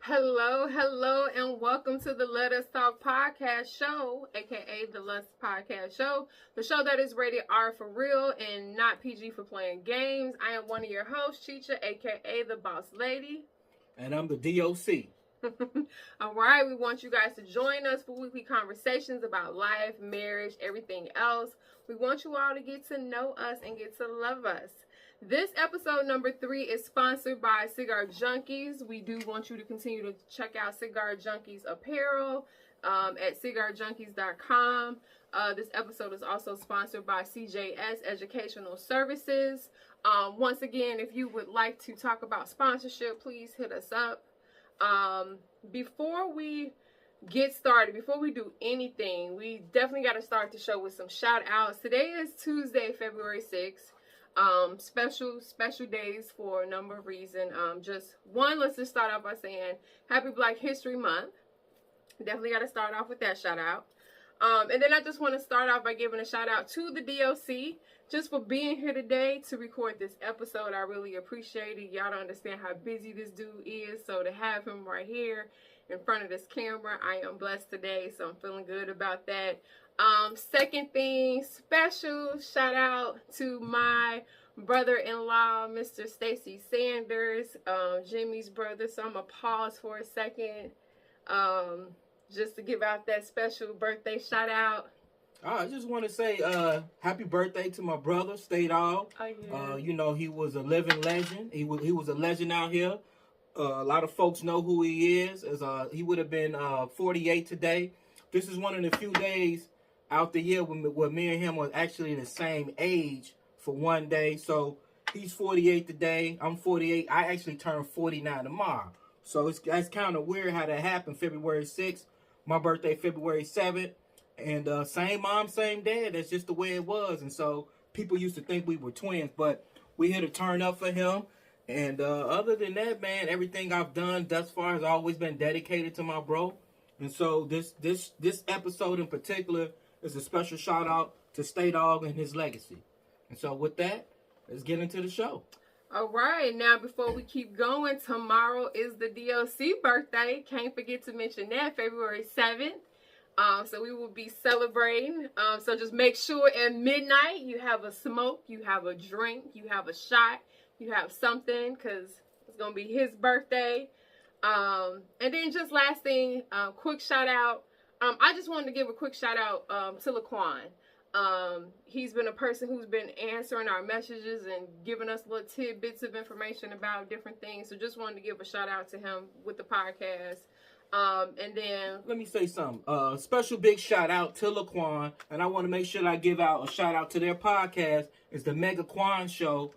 Hello, hello, and welcome to the Let Us Talk podcast show, aka the Lust Podcast Show, the show that is rated R for real and not PG for playing games. I am one of your hosts, Chicha, aka the Boss Lady. And I'm the D.O.C. All right, we want you guys to join us for weekly conversations about life, marriage, everything else. We want you all to get to know us and get to love us. This episode number 3 is sponsored by Cigar Junkies. We do want you to continue to check out Cigar Junkies apparel at cigarjunkies.com. This episode is also sponsored by CJS Educational Services. Once again, if you would like to talk about sponsorship, please hit us up. Before we get started, before we do anything, we definitely got to start the show with some shout outs. Today is Tuesday, February 6th. Special days for a number of reasons. Let's just start off by saying Happy Black History Month. Definitely got to start off with that shout out. And then I just want to start off by giving a shout out to the D.O.C. just for being here today to record this episode. I really appreciate it. Y'all don't understand how busy this dude is. So to have him right here in front of this camera, I am blessed today. So I'm feeling good about that. Second thing, special shout out to my brother-in-law, Mr. Stacy Sanders, Jimmy's brother. So I'm gonna pause for a second, just to give out that special birthday shout out. I just want to say happy birthday to my brother, State All. Oh, yeah. He was a living legend. He was a legend out here. A lot of folks know who he is. He would have been 48 today. This is one of the few days out the year where me and him were actually the same age for one day. So he's 48 today. I'm 48. I actually turned 49 tomorrow. So that's kind of weird how that happened. February 6th. My birthday, February 7th. And same mom, same dad. That's just the way it was. And so people used to think we were twins. But we here to turn up for him. And other than that, man, everything I've done thus far has always been dedicated to my bro. And so this episode in particular is a special shout out to State Dog and his legacy. And so with that, let's get into the show. All right, now before we keep going, tomorrow is the D.O.C. birthday. Can't forget to mention that, February 7th. So we will be celebrating. So just make sure at midnight you have a smoke, you have a drink, you have a shot, you have something, because it's going to be his birthday. And then just last thing, quick shout out. I just wanted to give a quick shout out to Laquan. He's been a person who's been answering our messages and giving us little tidbits of information about different things. So just wanted to give a shout out to him with the podcast. And then let me say something. Special big shout out to Laquan, and I want to make sure I give out a shout out to their podcast. It's the Mega Quan Show.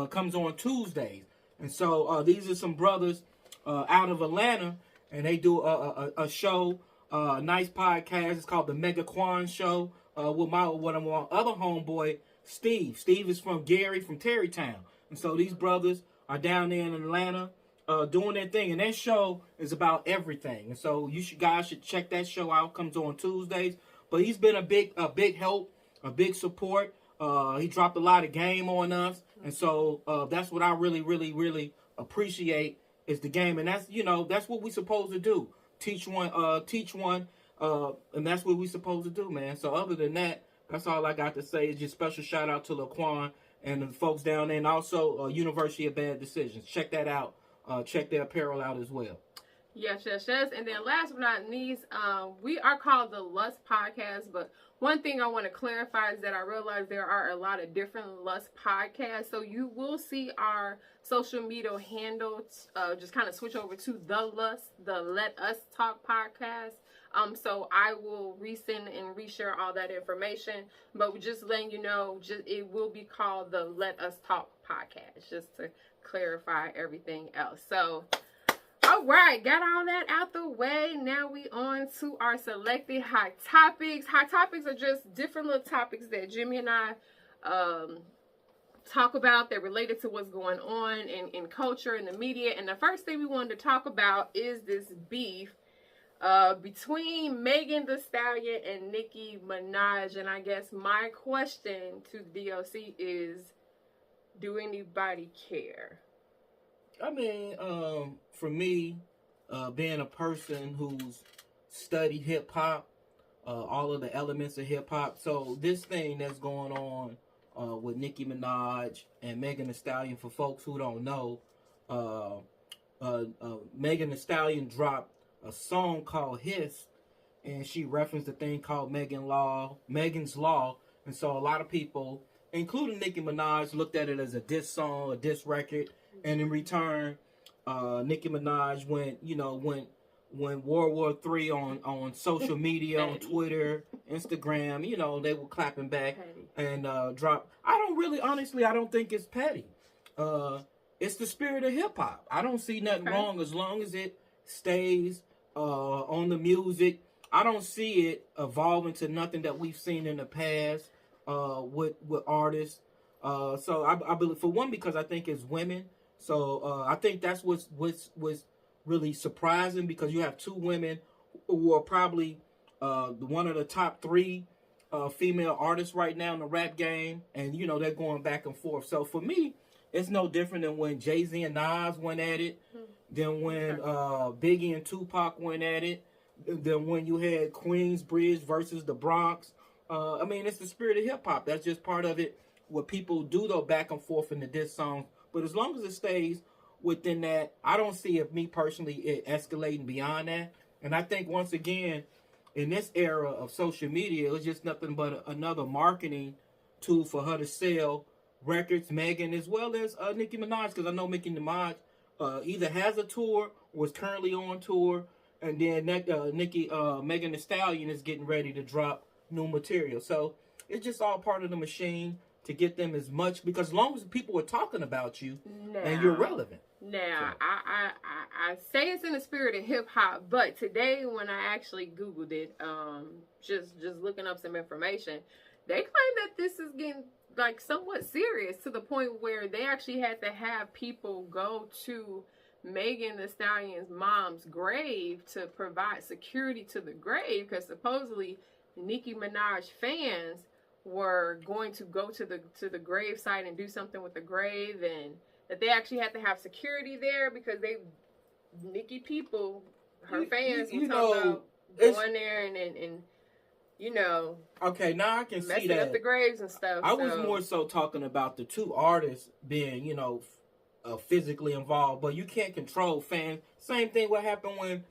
Comes on Tuesdays, and so these are some brothers out of Atlanta, and they do a show, a nice podcast. It's called the Mega Quan Show with my other homeboy Steve. Steve is from Gary, from Terrytown, and so these brothers are down there in Atlanta doing their thing, and that show is about everything. And so guys should check that show out. Comes on Tuesdays, but he's been a big help, a big support. He dropped a lot of game on us, and so that's what I really appreciate is the game, and that's what we supposed to do. Teach one, and that's what we supposed to do, man. So other than that, that's all I got to say. Is just special shout out to Laquan and the folks down there, and also University of Bad Decisions. Check that out. Check their apparel out as well. Yes. And then last but not least, we are called the Lust Podcast, but one thing I want to clarify is that I realize there are a lot of different Lust podcasts, so you will see our social media handle just kind of switch over to the Let Us Talk podcast. So I will resend and reshare all that information, but we're just letting you know, it will be called the Let Us Talk podcast, just to clarify everything else. So all right, got all that out the way. Now we on to our selected hot topics. Hot topics are just different little topics that Jimmy and I talk about. They're related to what's going on in culture and the media. And the first thing we wanted to talk about is this beef between Megan Thee Stallion and Nicki Minaj. And I guess my question to the D.O.C. is, do anybody care? I mean, for me, being a person who's studied hip hop, all of the elements of hip hop. So this thing that's going on with Nicki Minaj and Megan Thee Stallion, for folks who don't know, Megan Thee Stallion dropped a song called Hiss, and she referenced a thing called Megan's Law. And so a lot of people, including Nicki Minaj, looked at it as a diss song, a diss record. And in return, Nicki Minaj went World War III on social media, on Twitter, Instagram, they were clapping back and dropped. I don't think it's petty. It's the spirit of hip hop. I don't see nothing wrong as long as it stays on the music. I don't see it evolving to nothing that we've seen in the past with artists. So I believe, for one, because I think it's women. So I think that's what's really surprising, because you have two women who are probably one of the top three female artists right now in the rap game, and they're going back and forth. So for me, it's no different than when Jay-Z and Nas went at it, than when Biggie and Tupac went at it, than when you had Queensbridge versus the Bronx. It's the spirit of hip hop. That's just part of it. What people do, though, back and forth in the diss songs. But as long as it stays within that, I don't see me personally it escalating beyond that. And I think, once again, in this era of social media, it was just nothing but another marketing tool for her to sell records, Megan, as well as Nicki Minaj, because I know Nicki Minaj either has a tour or is currently on tour, and then Megan Thee Stallion is getting ready to drop new material. So it's just all part of the machine to get them as much, because as long as people are talking about you and you're relevant. Now, so. I say it's in the spirit of hip hop, but today when I actually Googled it, just looking up some information, they claim that this is getting like somewhat serious, to the point where they actually had to have people go to Megan Thee Stallion's mom's grave to provide security to the grave, because supposedly Nicki Minaj fans were going to go to the grave site and do something with the grave, and that they actually had to have security there because Nicki people, her fans, were talking about going there and okay, now I can see that messing up the graves and stuff. I was more so talking about the two artists being, physically involved, but you can't control fans. Same thing what happened when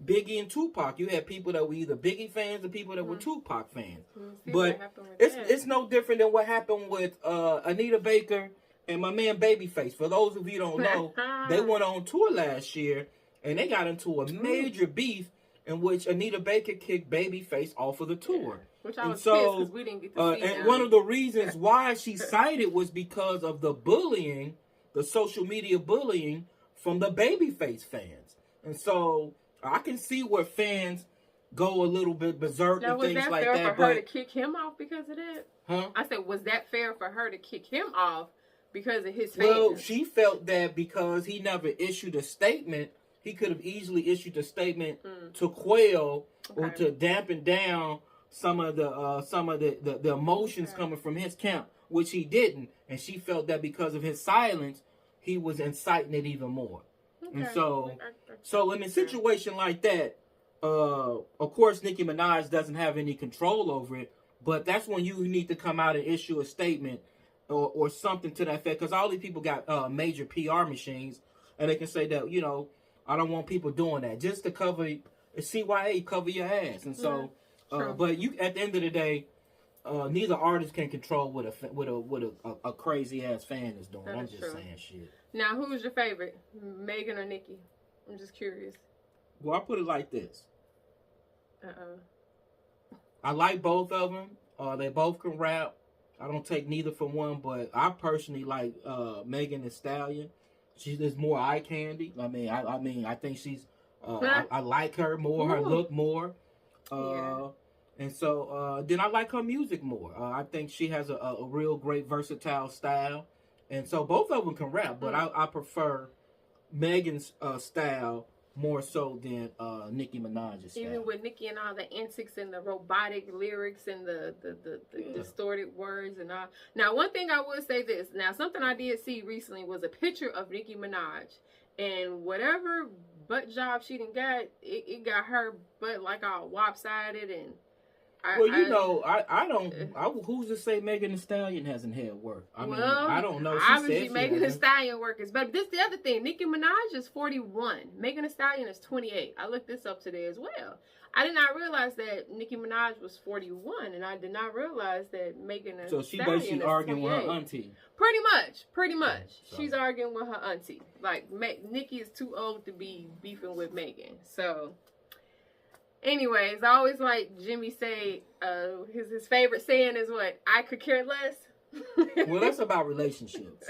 Biggie and Tupac. You had people that were either Biggie fans or people that were Tupac fans. But it's no different than what happened with Anita Baker and my man Babyface. For those of you who don't know, they went on tour last year and they got into a major beef in which Anita Baker kicked Babyface off of the tour. Which I was pissed because we didn't get to see and one of the reasons why she cited was because of the bullying, the social media bullying from the Babyface fans. And so I can see where fans go a little bit berserk and things like that. Was that fair for her to kick him off because of that? Huh? I said, was that fair for her to kick him off because of his fans? Well, she felt that because he never issued a statement, he could have easily issued a statement to quell or to dampen down some of the emotions coming from his camp, which he didn't. And she felt that because of his silence, he was inciting it even more. And so in a situation like that, of course, Nicki Minaj doesn't have any control over it, but that's when you need to come out and issue a statement or something to that effect, because all these people got major PR machines, and they can say that, I don't want people doing that, just to cover CYA, cover your ass. And so, but you, at the end of the day, neither artist can control what a crazy ass fan is doing. I'm just saying shit. Now, who's your favorite, Megan or Nicki? I'm just curious. Well, I put it like this. I like both of them. They both can rap. I don't take neither from one, but I personally like Megan Thee Stallion. She's just more eye candy. I think she's. I like her more. Her look more. And so then I like her music more. I think she has a real great versatile style. And so both of them can rap, but I prefer Megan's style more so than Nicki Minaj's style. Even with Nicki and all the antics and the robotic lyrics and the distorted words and all. Now, one thing I would say this. Now, something I did see recently was a picture of Nicki Minaj. And whatever butt job she done got, it got her butt like all lopsided and. Who's to say Megan Thee Stallion hasn't had work? I don't know. Obviously, Megan Thee Stallion work is better. This is the other thing. Nicki Minaj is 41. Megan Thee Stallion is 28. I looked this up today as well. I did not realize that Nicki Minaj was 41, and I did not realize that Megan Thee Stallion is 28. So she basically arguing with her auntie. Pretty much. So. She's arguing with her auntie. Like, Nicki is too old to be beefing with Megan. So... Anyways, I always like Jimmy say, his favorite saying is what? I could care less. Well, that's about relationships.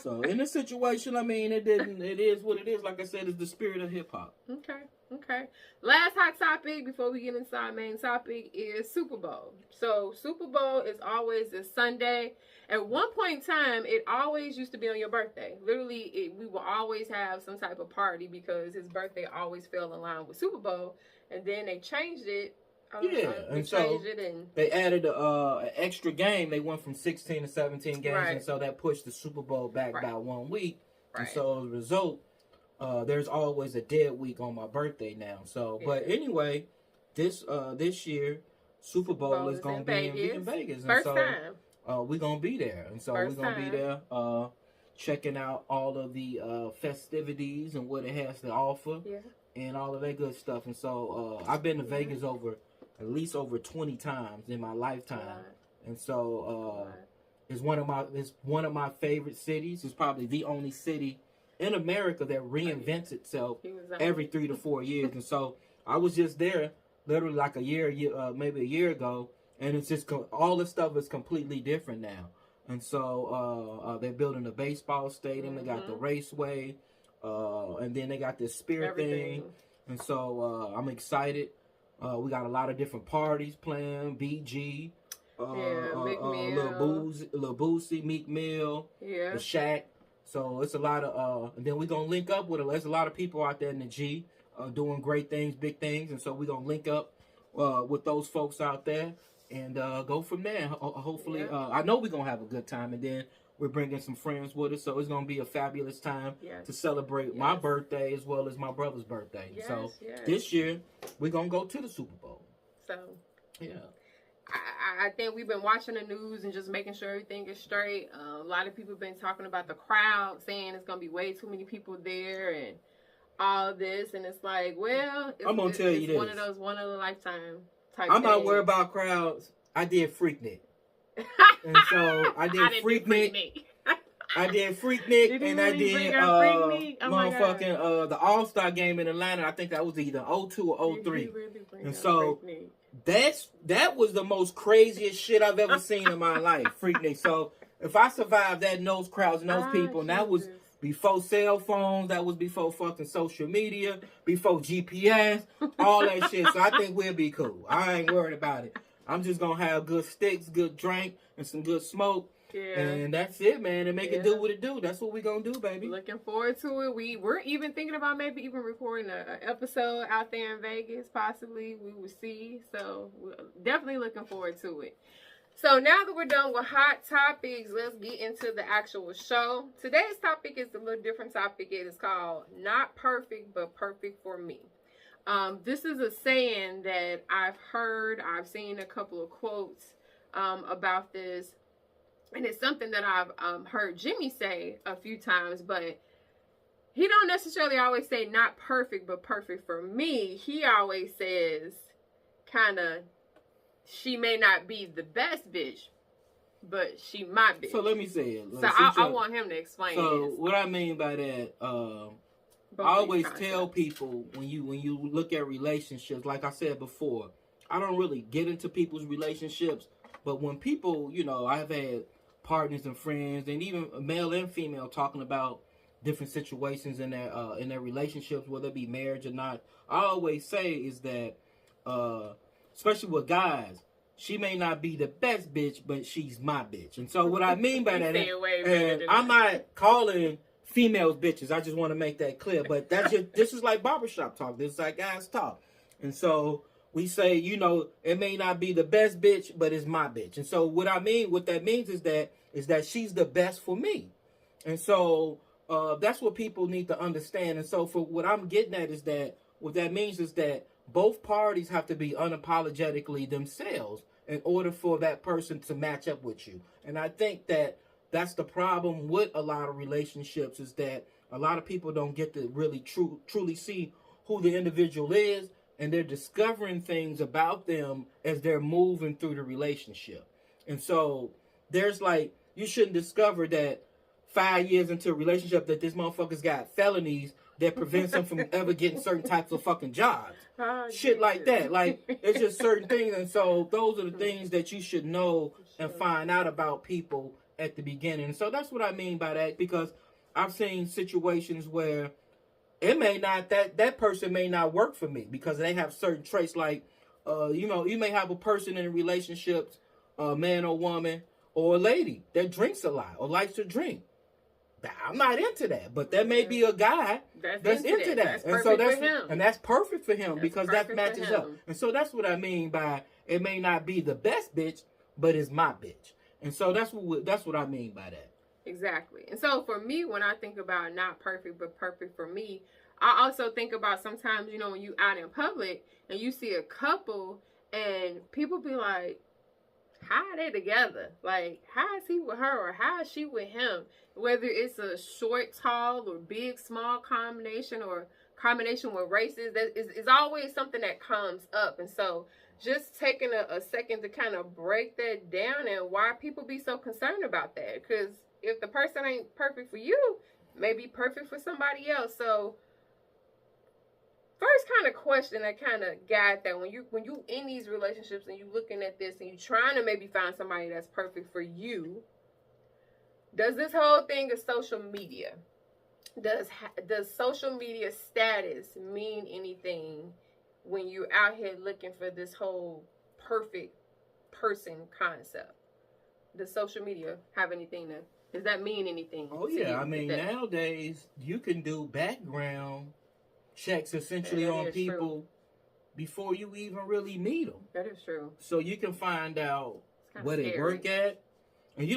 So in this situation, I mean, it is what it is. Like I said, it's the spirit of hip hop. Okay. Last hot topic before we get into our main topic is Super Bowl. So Super Bowl is always a Sunday. At one point in time, it always used to be on your birthday. Literally, we will always have some type of party because his birthday always fell in line with Super Bowl. And then they changed it. They added an extra game. They went from 16 to 17 games, and so that pushed the Super Bowl back by 1 week. Right. And so as a result, there's always a dead week on my birthday now. So, but anyway, this year, Super Bowl is going to be in Vegas. First time. We're going to be there. And so we're going to be there checking out all of the festivities and what it has to offer. Yeah. And all of that good stuff. And so I've been to Vegas at least over 20 times in my lifetime. Right. And so it's one of my favorite cities. It's probably the only city in America that reinvents itself every 3 to 4 years. And so I was just there literally like maybe a year ago, and it's just all the stuff is completely different now. And so they're building a baseball stadium. They got the raceway. And then they got this spirit thing. And so I'm excited. We got a lot of different parties planned. BG, Lil Boosie, Meek Mill, the Shaq. So it's a lot of, and then we're going to link up with there's a lot of people out there in the G doing great things, big things. And so we're going to link up with those folks out there and go from there. Hopefully, I know we're going to have a good time. And then we're bringing some friends with us, so it's going to be a fabulous time to celebrate my birthday as well as my brother's birthday. This year, we're going to go to the Super Bowl. So, I think we've been watching the news and just making sure everything is straight. A lot of people have been talking about the crowd, saying it's going to be way too many people there and all this. And it's like, well, I'm going to tell you this. One of those one-of-a-lifetime type I'm not worried about crowds. I did Freaknik. And so I did Freaknik. I did Freaknik, and I did motherfucking the All-Star game in Atlanta. I think that was either 02 or 03. And so that was the most craziest shit I've ever seen in my life, Freaknik. So if I survived that and those crowds and those people, and that was before cell phones, that was before fucking social media, before GPS, all that shit. So I think we'll be cool. I ain't worried about it. I'm just going to have good sticks, good drink, and some good smoke. Yeah. And that's it, man. And make it do what it do. That's what we going to do, baby. Looking forward to it. We're even thinking about maybe even recording an episode out there in Vegas, possibly. We will see. So we're definitely looking forward to it. So now that we're done with hot topics, let's get into the actual show. Today's topic is a little different topic. It is called Not Perfect, but Perfect for Me. This is a saying that I've heard. I've seen a couple of quotes about this. And it's something that I've heard Jimmy say a few times. But he don't necessarily always say not perfect, but perfect for me. He always says kind of, she may not be the best bitch, but she my bitch. So let me say it. So I want him to explain this. So what I mean by that... I always tell people when you look at relationships, like I said before, I don't really get into people's relationships, but when people, I've had partners and friends, and even male and female, talking about different situations in their relationships, whether it be marriage or not. I always say is that, especially with guys, she may not be the best bitch, but she's my bitch. And so what I mean by that, and I'm not calling females bitches. I just want to make that clear. But this is like barbershop talk. This is like guys talk. And so we say, it may not be the best bitch, but it's my bitch. And so what that means is that she's the best for me. And so that's what people need to understand. And so for what I'm getting at is that what that means is that both parties have to be unapologetically themselves in order for that person to match up with you. And I think that that's the problem with a lot of relationships, is that a lot of people don't get to really truly see who the individual is, and they're discovering things about them as they're moving through the relationship. And so there's like, you shouldn't discover that 5 years into a relationship that this motherfucker's got felonies that prevents him from ever getting certain types of fucking jobs. Shit like that. Like, it's just certain things. And so those are the things that you should know and find out about people at the beginning. And so that's what I mean by that, because I've seen situations where it may not, that person may not work for me because they have certain traits. Like, you may have a person in a relationship, a man or woman or a lady that drinks a lot or likes to drink. I'm not into that, but there may be a guy that's into that. And so that's perfect for him because that matches up. And so that's what I mean by it may not be the best bitch, but it's my bitch. And so that's what I mean by that. Exactly. And so for me, when I think about not perfect, but perfect for me, I also think about sometimes, when you out in public and you see a couple and people be like, how are they together? Like, how is he with her or how is she with him? Whether it's a short, tall, or big, small combination or combination with races, it's always something that comes up. And so just taking a second to kind of break that down and why people be so concerned about that. Because if the person ain't perfect for you, may be perfect for somebody else. So first kind of question that kind of got that when you in these relationships and you looking at this and you trying to maybe find somebody that's perfect for you, does this whole thing of social media, does social media status mean anything when you're out here looking for this whole perfect person concept? Does social media have anything does that mean anything? Oh yeah, I mean nowadays you can do background checks essentially on people before you even really meet them. That is true. So you can find out where they work at, and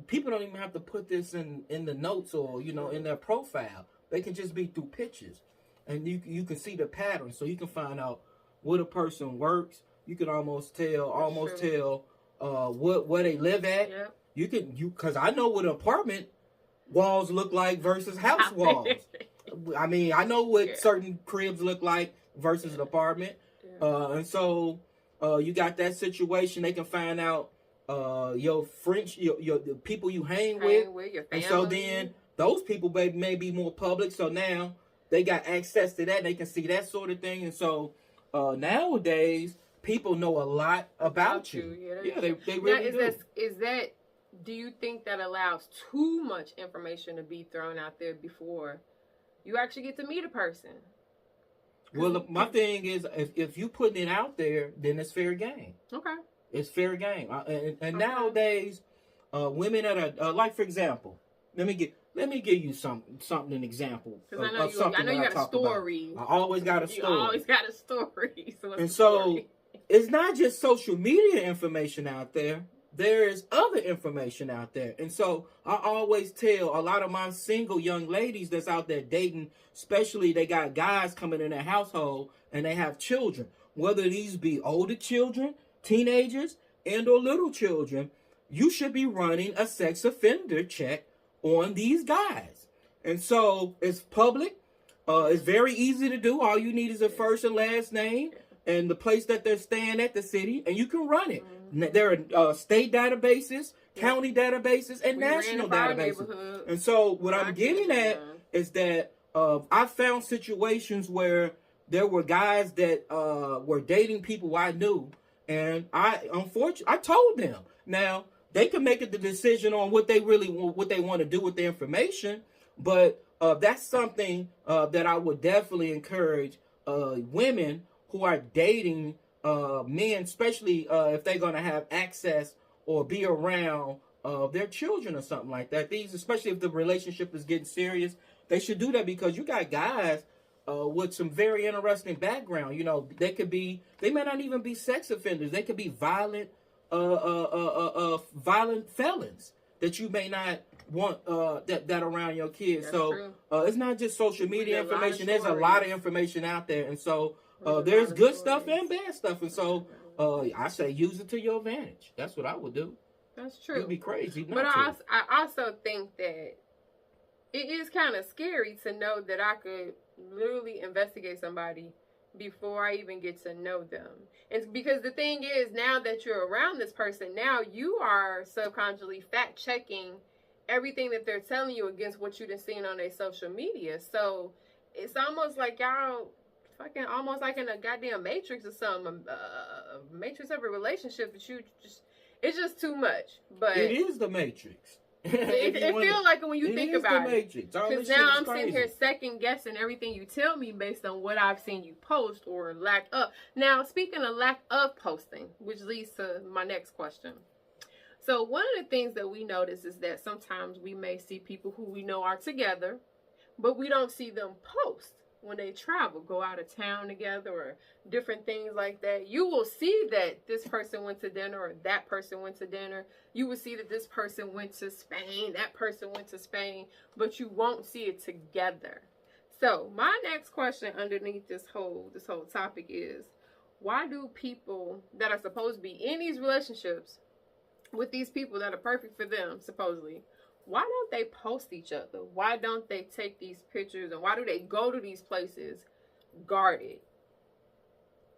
people don't even have to put this in the notes or in their profile. They can just be through pictures, and you can see the pattern. So you can find out where a person works. You can almost tell where they live at. Yep. Because I know what apartment walls look like versus house walls. I mean, I know what certain cribs look like versus an apartment. Yeah. And so you got that situation. They can find out your friends, the people you hang with your family. And so then those people may be more public. So now they got access to that. They can see that sort of thing. And so nowadays, people know a lot about you. Yeah, they really do. Do you think that allows too much information to be thrown out there before you actually get to meet a person? Well, my thing is, if you putting it out there, then it's fair game. Okay. It's fair game. And nowadays, women that are like, for example, let me give you an example of something. I know you got a story. I always got a story. You always got a story. So it's not just social media information out there. There is other information out there. And so I always tell a lot of my single young ladies that's out there dating, especially they got guys coming in their household and they have children, whether these be older children, teenagers, and or little children, you should be running a sex offender check on these guys. And so it's public. It's very easy to do. All you need is a first and last name and the place that they're staying at, the city, and you can run it. Mm-hmm. There are state databases, county databases, and national databases. And so what I'm getting at is that I found situations where there were guys that were dating people I knew, and I told them. Now, they can make the decision on what they want to do with the information, but that's something that I would definitely encourage women who are dating men, especially if they're going to have access or be around their children or something like that. Especially if the relationship is getting serious, they should do that, because you got guys with some very interesting background. They may not even be sex offenders. They could be violent felons that you may not want that around your kids. That's so true. It's not just social media information. There's a lot of information out there, and so there's good stuff and bad stuff, and so I say use it to your advantage. That's what I would do. That's true. You'd be crazy not but to. I also think that it is kind of scary to know that I could literally investigate somebody before I even get to know them. It's because the thing is, now that you're around this person, now you are subconsciously fact checking everything that they're telling you against what you've been seeing on their social media. So it's almost like y'all fucking almost like in a goddamn matrix or something, matrix of a relationship that you just, it's just too much. But it is the matrix. It feels like it when you think about it. Because now I'm sitting here second guessing everything you tell me based on what I've seen you post or lack of. Now, speaking of lack of posting, which leads to my next question. So one of the things that we notice is that sometimes we may see people who we know are together, but we don't see them post when they travel, go out of town together or different things like that. You will see that this person went to dinner or that person went to dinner. You will see that this person went to Spain, that person went to Spain, but you won't see it together. So my next question underneath this whole topic is, why do people that are supposed to be in these relationships with these people that are perfect for them, supposedly, why don't they post each other? Why don't they take these pictures? And why do they go to these places guarded?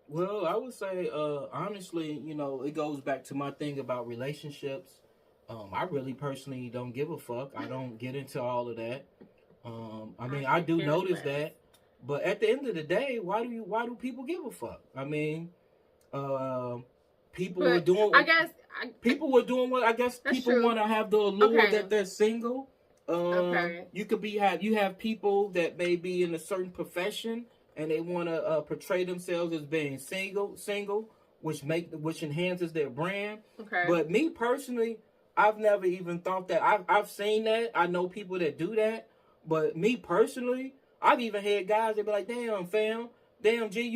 Well, I would say, honestly, it goes back to my thing about relationships. I really personally don't give a fuck. I don't get into all of that. I mean, I do notice that. But at the end of the day, why do people give a fuck? I mean, people were doing. People were doing what I guess people want to have the allure that they're single. You could you have people that may be in a certain profession and they want to portray themselves as being single, which enhances their brand. Okay. But me personally, I've never even thought that. I've seen that. I know people that do that. But me personally, I've even had guys that be like, damn G,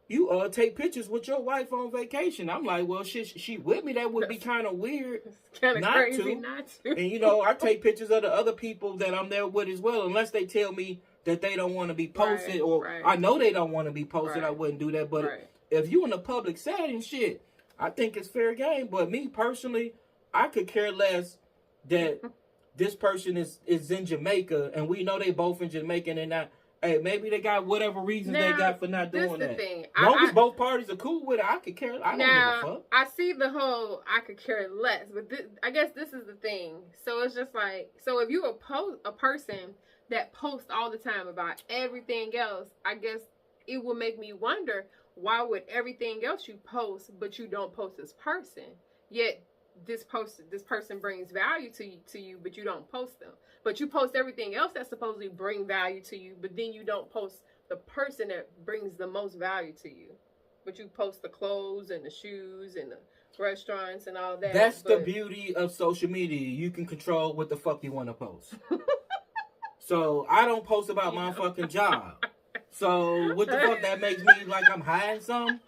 you take pictures with your wife on vacation. I'm like, well, shit, she with me. That would be kind of weird. It's kind of crazy not to. And I take pictures of the other people that I'm there with as well, unless they tell me that they don't want to be posted, I know they don't want to be posted. I wouldn't do that. But if you in a public setting, shit, I think it's fair game. But me personally, I could care less that this person is in Jamaica and we know they both in Jamaica and not. Hey, maybe they got whatever reasons they got for not doing that. Thing. As long as both parties are cool with it, I could care. I don't give a fuck. I see the whole I could care less, but I guess this is the thing. So it's just like, so if you a person that posts all the time about everything else, I guess it would make me wonder, why would everything else you post, but you don't post this person? Yet this person brings value to you, but you don't post them. But you post everything else that supposedly bring value to you, but then you don't post the person that brings the most value to you. But you post the clothes and the shoes and the restaurants and all that. That's the beauty of social media. You can control what the fuck you want to post. So I don't post about my fucking job. So what the fuck that makes me like I'm hiding something?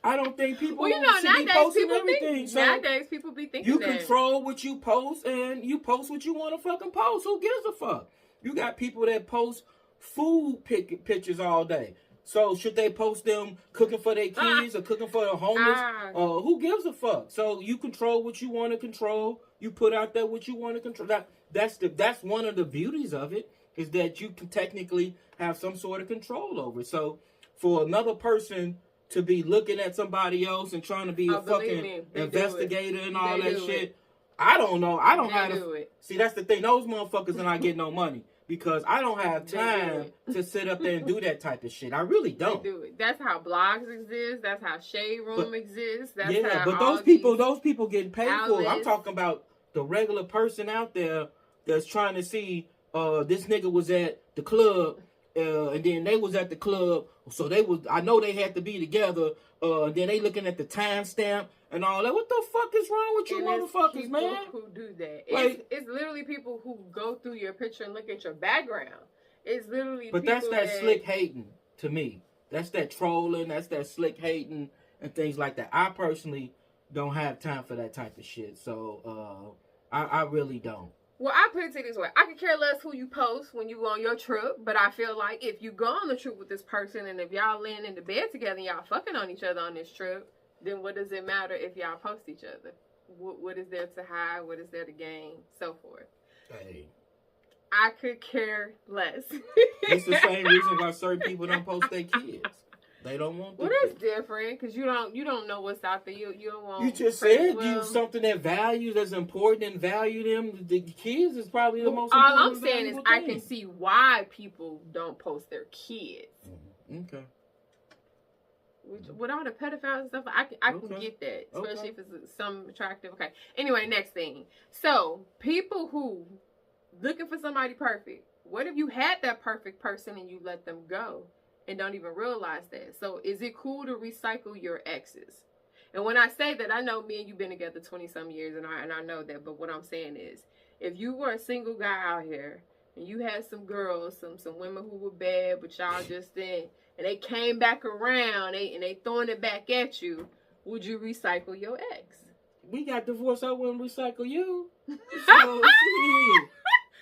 I don't think people should be posting everything. Nowadays people be thinking you control what you post and you post what you want to fucking post. Who gives a fuck? You got people that post food pictures all day. So should they post them cooking for their kids or cooking for the homeless? Who gives a fuck? So you control what you want to control. You put out there what you want to control. That's one of the beauties of it, is that you can technically have some sort of control over it. So for another person to be looking at somebody else and trying to be a fucking investigator and all that shit, I don't know. I don't have to. See, that's the thing. Those motherfuckers are not getting no money because I don't have time to sit up there and do that type of shit. I really don't. They do it. That's how blogs exist. That's how Shade Room exists. That's how but those people getting paid for it. I'm talking about the regular person out there that's trying to see this nigga was at the club and then they was at the club, so I know they had to be together. Then they looking at the timestamp and all that. What the fuck is wrong with you motherfuckers, man? Who do that? Like, it's literally people who go through your picture and look at your background. It's literally. But that's that slick hating to me. That's that trolling. That's that slick hating and things like that. I personally don't have time for that type of shit. So I really don't. Well, I put it this way. I could care less who you post when you go on your trip, but I feel like if you go on the trip with this person and if y'all laying in the bed together and y'all fucking on each other on this trip, then what does it matter if y'all post each other? What is there to hide? What is there to gain? So forth. Hey. I could care less. It's the same reason why certain people don't post their kids. They don't want. Well, that's different because you don't know what's out there. You don't want. You just said you something that values that's important and value them. The kids is probably the most. All I'm saying is I can see why people don't post their kids. Okay. With all the pedophiles and stuff, I can get that, especially if it's some attractive. Okay. Anyway, next thing. So people who looking for somebody perfect. What if you had that perfect person and you let them go? And don't even realize that. So is it cool to recycle your exes? And when I say that, I know me and you've been together 20-some years, and I know that. But what I'm saying is, if you were a single guy out here and you had some girls, some women who were bad, but y'all just didn't, and they came back around, and they throwing it back at you, would you recycle your ex? We got divorced. I wouldn't recycle you. So,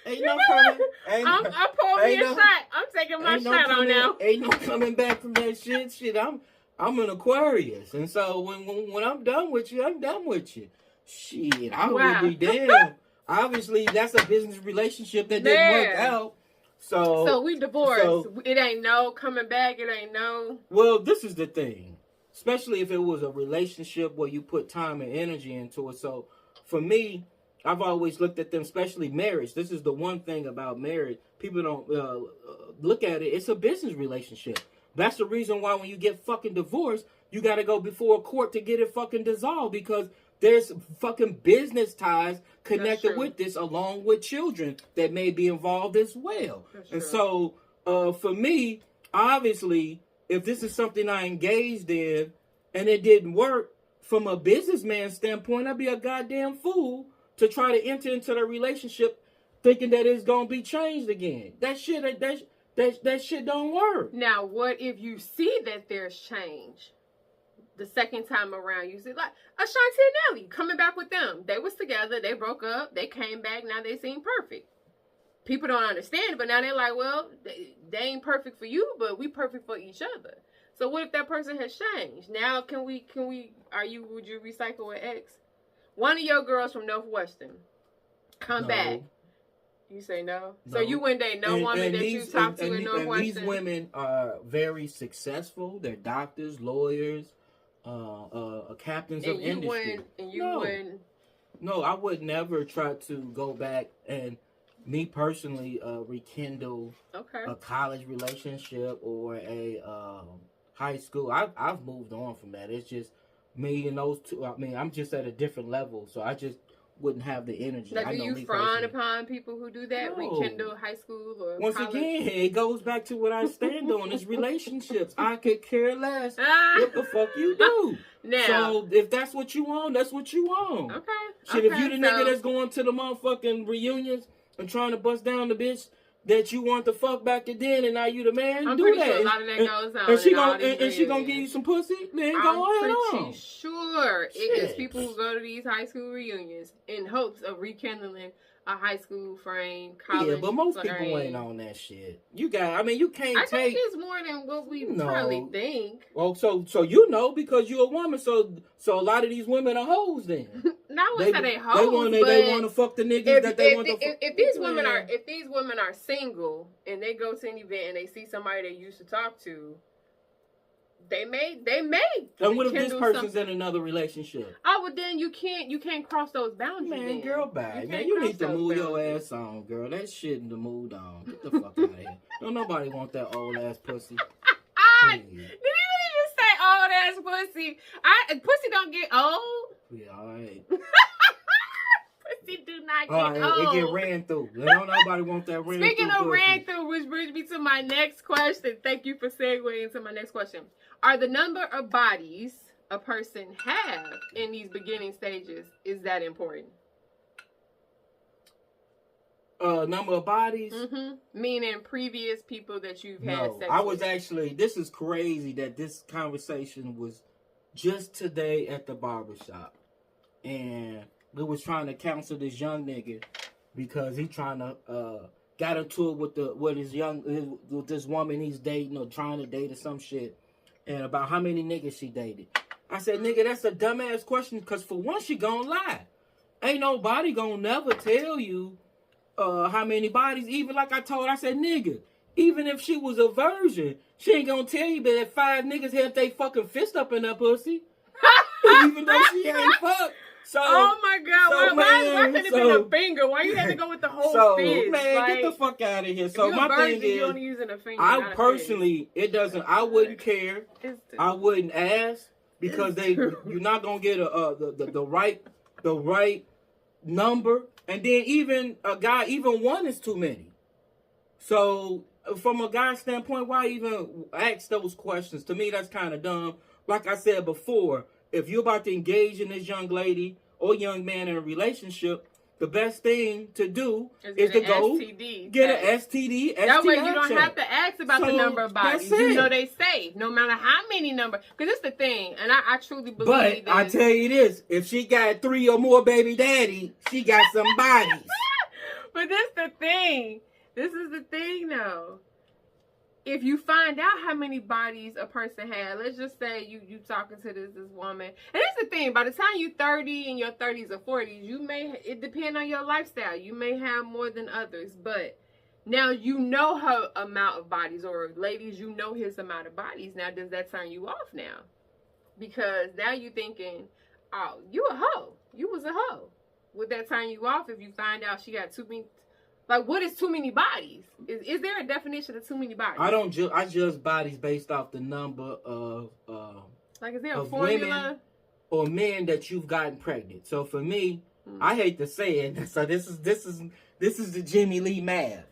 ain't no coming. I'm pouring me a shot. I'm taking my shot on now. Ain't no coming back from that shit. I'm an Aquarius, and so when I'm done with you, I'm done with you. Shit, I would be damn. Obviously, that's a business relationship that didn't work out. So we divorced. So, it ain't no coming back. It ain't no. Well, this is the thing. Especially if it was a relationship where you put time and energy into it. So for me, I've always looked at them, especially marriage. This is the one thing about marriage. People don't look at it. It's a business relationship. That's the reason why when you get fucking divorced, you got to go before a court to get it fucking dissolved, because there's fucking business ties connected with this, along with children that may be involved as well. And so for me, obviously, if this is something I engaged in and it didn't work, from a businessman standpoint, I'd be a goddamn fool to try to enter into the relationship thinking that it's gonna be changed again. That shit don't work. Now, what if you see that there's change the second time around? You see, like Ashanti and Nelly coming back with them. They was together, they broke up, they came back, now they seem perfect. People don't understand it, but now they're like, well, they ain't perfect for you, but we perfect for each other. So what if that person has changed? Now would you recycle an ex? One of your girls from Northwestern come back. You say no? So you wouldn't date no woman that you talked to in Northwestern? And these women are very successful. They're doctors, lawyers, captains of industry. No, I would never try to go back and, me personally, rekindle a college relationship or a high school. I've moved on from that. It's just me and those two. I mean, I'm just at a different level, so I just wouldn't have the energy. Like, do you frown upon people who do that? No. Rekindle high school or once college? Again, it goes back to what I stand on. It's relationships. I could care less what the fuck you do. Now, so if that's what you want, that's what you want. Okay. Shit, if you the nigga that's going to the motherfucking reunions and trying to bust down the bitch that you want to fuck back to then, and now you the man, I'm do pretty that. Sure a lot of that goes on. And she gonna give you some pussy? Then go ahead on. I'm pretty sure it is people who go to these high school reunions in hopes of rekindling a high school frame, college. Yeah, but most people ain't on that shit. You can't take. think it's more than what we probably think. Well, so you know, because you're a woman, so a lot of these women are hoes then. Not say they hoes, they want to fuck the niggas that they want to fuck. If these women are single and they go to an event and they see somebody they used to talk to, they may. And what if this person's in another relationship? Oh, well, then you can't cross those boundaries. Man, girl, bye. You need to move your ass on, girl. That shit in the mood on. Get the fuck out of here. Don't nobody want that old ass pussy. Did you really just say old ass pussy? Pussy don't get old. Yeah, all right. Pussy do not get old. It get ran through. Don't nobody want that ran through. Speaking of ran through, which brings me to my next question. Thank you for segueing into my next question. Are the number of bodies a person have in these beginning stages, is that important? Number of bodies? Mm-hmm. Meaning previous people that you've had sex I was with. actually, this is crazy that this conversation was just today at the barbershop. And we was trying to counsel this young nigga because he trying to got into it with this woman he's dating or trying to date or some shit, and about how many niggas she dated. I said, nigga, that's a dumbass question, because for one, she gonna lie. Ain't nobody gonna never tell you how many bodies. Even like I said, nigga, even if she was a virgin, she ain't gonna tell you that 5 niggas had they fucking fist up in her pussy. Even though she ain't fucked. So, oh my God! So, why couldn't it be a finger? Why you had to go with the whole fist? Man, like, get the fuck out of here. So if my virgin, thing is, you only using a finger, I personally, it doesn't. I wouldn't care. I wouldn't ask, because you're not gonna get the right number, and then even a guy, even one is too many. So from a guy's standpoint, why even ask those questions? To me, that's kind of dumb. Like I said before, if you're about to engage in this young lady or young man in a relationship, the best thing to do is to go get an STD. That way you don't have to ask about the number of bodies. You know they safe, no matter how many numbers. Because it's the thing, and I truly believe But I tell you this, if she got 3 or more baby daddy, she got some bodies. But this the thing. This is the thing, though. If you find out how many bodies a person had, let's just say you talking to this woman, and that's the thing. By the time you 30 in your 30s or 40s, it depends on your lifestyle. You may have more than others, but now you know her amount of bodies, or ladies, you know his amount of bodies. Now, does that turn you off now? Because now you thinking, oh, you a hoe. You was a hoe. Would that turn you off if you find out she got too many? Like, what is too many bodies? Is there a definition of too many bodies? I judge bodies based off the number of like, is there a formula? Women or men that you've gotten pregnant. So for me, I hate to say it. So this is the Jimmy Lee math.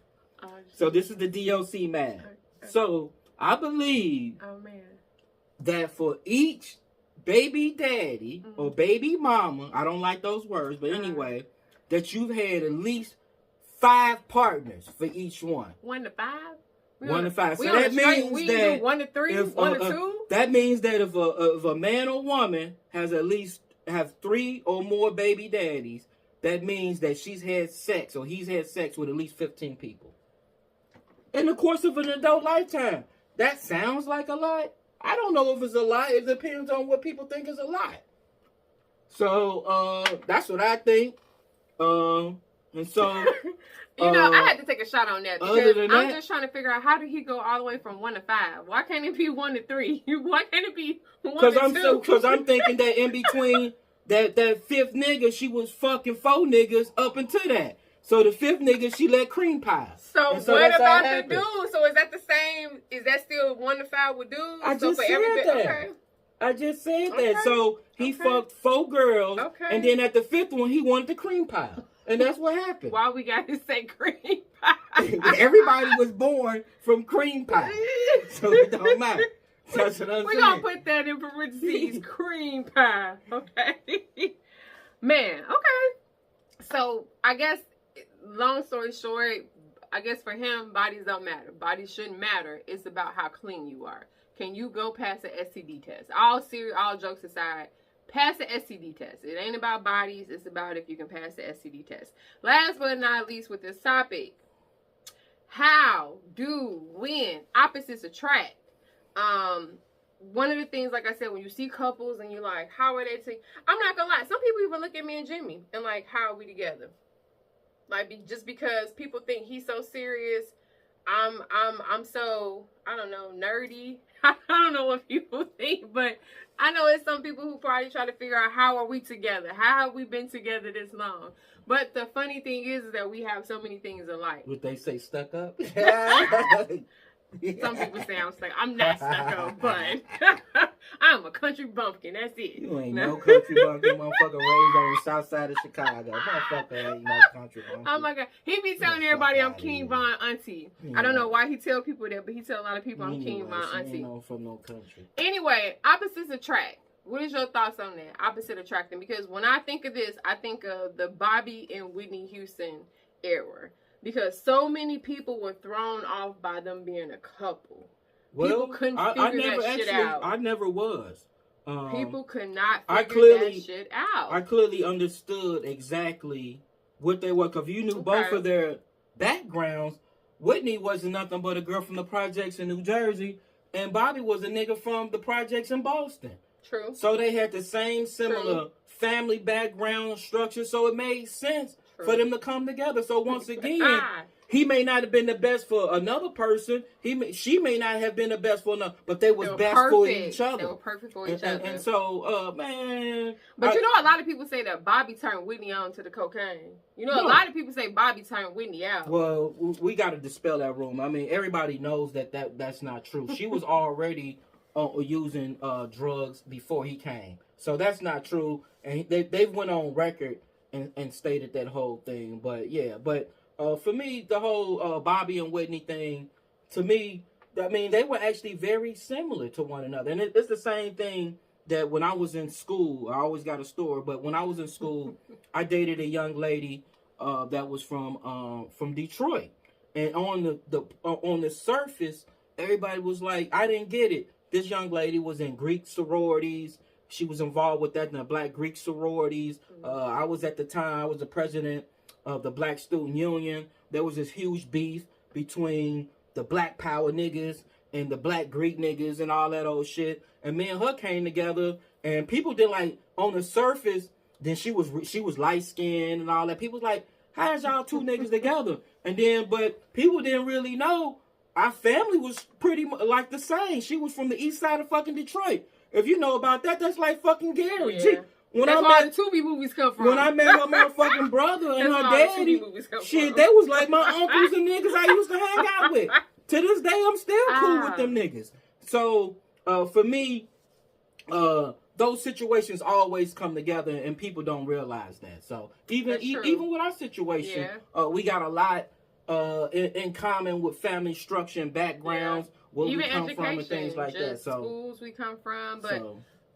So this is the D.O.C. math. So I believe that for each baby daddy or baby mama, I don't like those words, but anyway, that you've had at least 5 partners for each one. 1 to 5? 1 to 5. So that means that 1 to 3, 1 to 2. That means that if a man or woman has at least have 3 or more baby daddies, that means that she's had sex or he's had sex with at least 15 people in the course of an adult lifetime. That sounds like a lot. I don't know if it's a lot. It depends on what people think is a lot. So that's what I think. And so, I had to take a shot on that because I'm just trying to figure out, how did he go all the way from 1 to 5? Why can't it be 1 to 3? Why can't it be 1 to 2? Because I'm thinking that in between that 5th nigga, she was fucking 4 niggas up into that. So the 5th nigga, she let cream pie. So what about the dude? So is that the same? Is that still 1 to 5 with dudes? I just said that. Okay. I just said that. So he fucked 4 girls, and then at the 5th one, he wanted the cream pie. And that's what happened. Why we got to say cream pie? Everybody was born from cream pie. So it don't matter. That's what I'm saying. We're going to put that in parentheses. Cream pie. Okay. Man, okay. So I guess, long story short, I guess for him, bodies don't matter. Bodies shouldn't matter. It's about how clean you are. Can you go past an STD test? All jokes aside, pass the STD test. It ain't about bodies. It's about if you can pass the STD test. Last but not least with this topic, when opposites attract. One of the things, like I said, when you see couples and you're like, how are they together? I'm not gonna lie. Some people even look at me and Jimmy and like, how are we together? Like, just because people think he's so serious, I'm so, I don't know, nerdy. I don't know what people think, but I know it's some people who probably try to figure out, how are we together? How have we been together this long? But the funny thing is that we have so many things alike. Would they say stuck up? Some people say I'm stuck. I'm not stuck up, but I'm a country bumpkin. That's it. You ain't no country bumpkin, motherfucker, raised on the south side of Chicago. Motherfucker ain't no country bumpkin. Oh my God. He be telling everybody I'm King Von Auntie. I don't know why he tell people that, but he tell a lot of people I'm King Von Auntie. Ain't no from no country. Anyway, opposites attract. What is your thoughts on that? Opposite attracting. Because when I think of this, I think of the Bobby and Whitney Houston era. Because so many people were thrown off by them being a couple. Well, people couldn't figure that shit out. I never was. People could not figure that shit out. I clearly understood exactly what they were. Because you knew both of their backgrounds. Whitney wasn't nothing but a girl from the projects in New Jersey, and Bobby was a nigga from the projects in Boston. True. So they had the same similar family background structure, so it made sense for them to come together. So once again, he may not have been the best for another person. She may not have been the best for another, but they was best for each other. They were perfect for each other. And so, man. But you know, a lot of people say that Bobby turned Whitney on to the cocaine. You know, a lot of people say Bobby turned Whitney out. Well, we got to dispel that rumor. I mean, everybody knows that's not true. She was already using drugs before he came. So that's not true. And they went on record and stated that whole thing. But yeah, for me, the whole Bobby and Whitney thing, to me, I mean, they were actually very similar to one another. And it's the same thing that when I was in school, I always got a story, but when I was in school, I dated a young lady that was from Detroit. And on the surface, everybody was like, I didn't get it. This young lady was in Greek sororities. She was involved with that in the Black Greek sororities. I was the president of the Black Student Union. There was this huge beef between the Black Power niggas and the Black Greek niggas and all that old shit. And me and her came together, and people did like on the surface. Then she was light skinned and all that. People was like, how's y'all two niggas together? And then, but people didn't really know our family was pretty like the same. She was from the east side of fucking Detroit. If you know about that, that's like fucking Gary. Yeah. That's where the Tubi movies come from. When I met her motherfucking brother and her daddy, shit, they was like my uncles and niggas I used to hang out with. To this day, I'm still cool with them niggas. So, for me, those situations always come together, and people don't realize that. So, even with our situation, we got a lot in common with family structure and backgrounds, where even we come from and things like that. So, schools we come from, but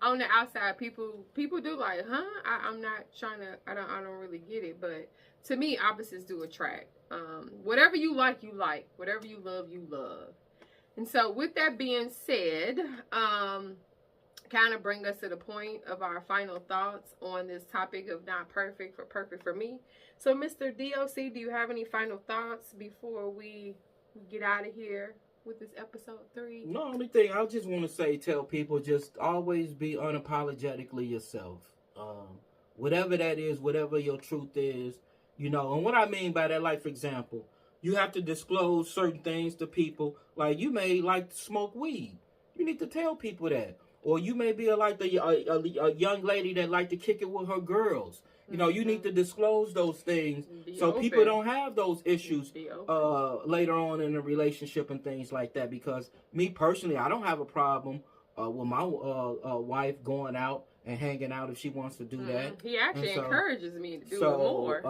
on the outside, people do like, huh? I'm not trying to. I don't really get it, but to me, opposites do attract. Whatever you like, you like. Whatever you love. And so, with that being said, kind of bring us to the point of our final thoughts on this topic of not perfect for perfect for me. So, Mr. D.O.C, do you have any final thoughts before we get out of here with this episode 3? No, only thing I just want to say, tell people, just always be unapologetically yourself. Whatever that is, whatever your truth is, you know. And what I mean by that, like, for example, you have to disclose certain things to people. Like, you may like to smoke weed. You need to tell people that. Or you may be a young lady that like to kick it with her girls. You know, you need to disclose those things so people don't have those issues later on in a relationship and things like that. Because me personally, I don't have a problem with my wife going out and hanging out if she wants to do that. He actually encourages me to do it more.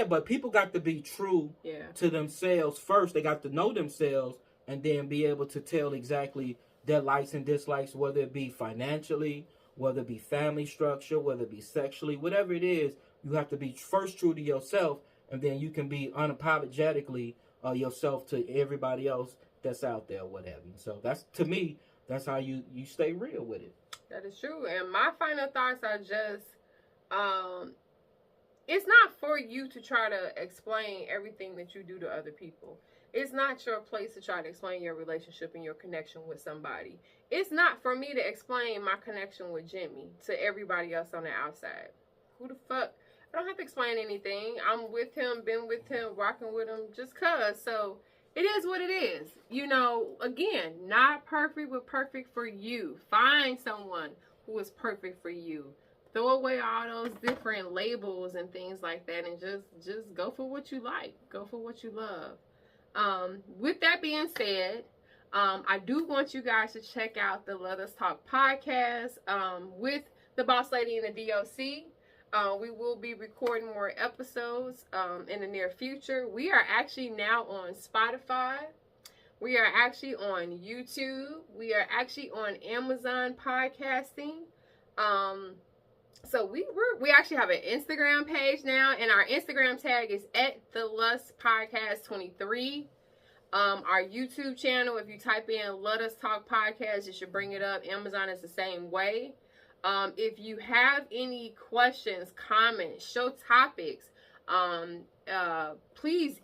but people got to be true to themselves first. They got to know themselves and then be able to tell exactly their likes and dislikes, whether it be financially, whether it be family structure, whether it be sexually, whatever it is. You have to be first true to yourself, and then you can be unapologetically yourself to everybody else that's out there, whatever. So that's, to me, that's how you stay real with it. That is true. And my final thoughts are just, it's not for you to try to explain everything that you do to other people. It's not your place to try to explain your relationship and your connection with somebody. It's not for me to explain my connection with Jimmy to everybody else on the outside. Who the fuck? I don't have to explain anything. I'm with him, been with him, rocking with him just cuz. So it is what it is. You know, again, not perfect, but perfect for you. Find someone who is perfect for you. Throw away all those different labels and things like that, and just go for what you like. Go for what you love. With that being said, I do want you guys to check out the Let Us Talk podcast with the Boss Lady and the D.O.C. We will be recording more episodes in the near future. We are actually now on Spotify. We are actually on YouTube. We are actually on Amazon podcasting. So we actually have an Instagram page now, and our Instagram tag is @thelustpodcast23. Our YouTube channel, if you type in Let Us Talk Podcast, it should bring it up. Amazon is the same way. If you have any questions, comments, show topics, Please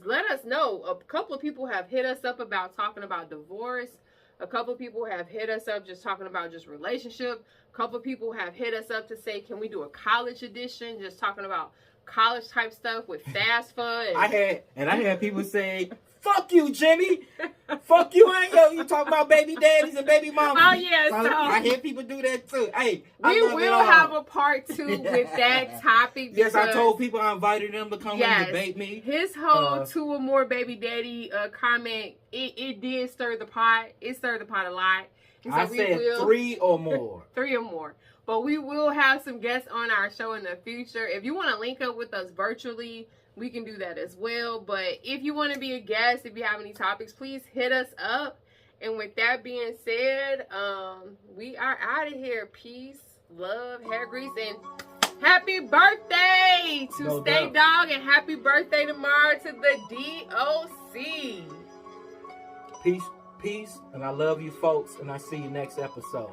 let us know. A couple of people have hit us up about talking about divorce. A couple of people have hit us up just talking about just relationship. A couple of people have hit us up to say, can we do a college edition, just talking about college type stuff with FAFSA? And I had people say, "Fuck you, Jimmy. Fuck you, you talking about baby daddies and baby mamas." Oh yeah, so I hear people do that too. Hey, we will have a part 2 with that topic. Yes, I told people I invited them to come and debate me. His whole 2 or more baby daddy comment, it did stir the pot. It stirred the pot a lot. And so I said 3 or more. 3 or more. But we will have some guests on our show in the future. If you want to link up with us virtually, we can do that as well. But if you want to be a guest, if you have any topics, please hit us up. And with that being said, we are out of here. Peace, love, hair grease, and happy birthday to Stay Dog, and happy birthday tomorrow to the D.O.C. Peace, and I love you folks, and I see you next episode.